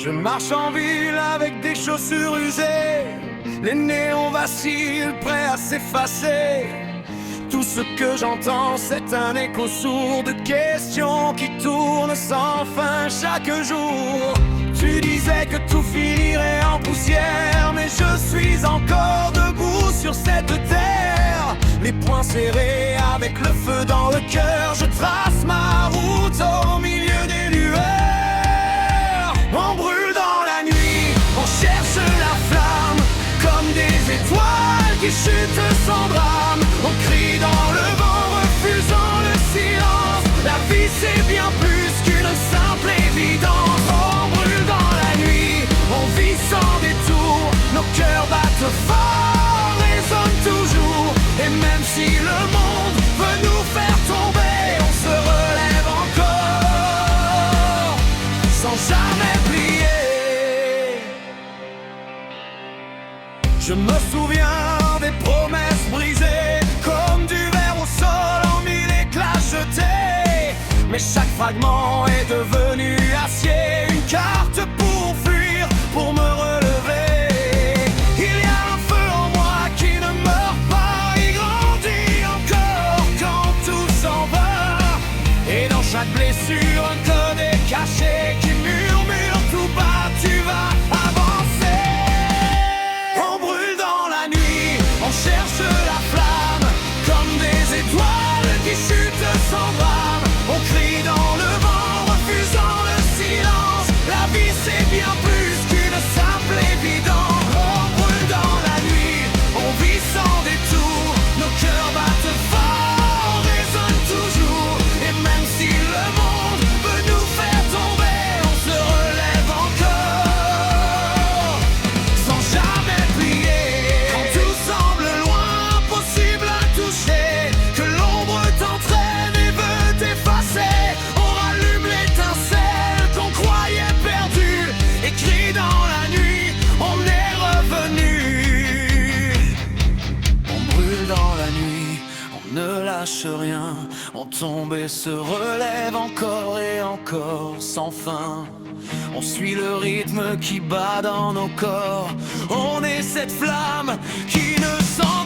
Je marche en ville avec des chaussures usées, les néons vacillent, prêts à s'effacer. Tout ce que j'entends, c'est un écho sourd de questions qui tournent sans fin chaque jour. Tu disais que tout finirait en poussière, mais je suis encore debout sur cette terre. Les poings serrés avec le feu dans le cœur, je trace ma route au milieu des lueurs. On brûle dans la nuit, on cherche la flamme, comme des étoiles qui chutent sans drame. On crie dans le vent, refusant le silence. La vie c'est bien plus qu'une simple évidence. On brûle dans la nuit, on vit sans détour. Nos cœurs battent fort, résonnent toujours. Et même si le monde veut nous faire tomber, on se relève encore, sans jamais plier. Je me souviens des promesses brisées, comme du verre au sol en mille éclats jetés. Mais chaque fragment est devenu acier, une carte pour fuir, pour me relever. Il y a un feu en moi qui ne meurt pas, il grandit encore quand tout s'en va. Et dans chaque blessure, un code est caché qui murmure tout bas, tu vas avancer. On brûle dans la nuit, on cherche la flamme, comme des étoiles qui chutent sans drame. On crie dans le vent, refusant le silence. La vie c'est bien plus qu'une simple évidence. On brûle dans la nuit, on vit sans détour. Nos cœurs battent fort, résonnent toujours. Et même si le monde veut nous faire tomber, on se relève encore, sans jamais plier. Quand tout semble loin, impossible à toucher, que l'ombre t'entraîne et veut t'effacer, on rallume l'étincelle qu'on croyait perdue. Et crie dans la nuit, on est revenu. On brûle dans la nuit, on ne lâche rien. On tombe et se relève encore et encore, sans fin. On suit le rythme qui bat dans nos corps. On est cette flamme qui ne s'en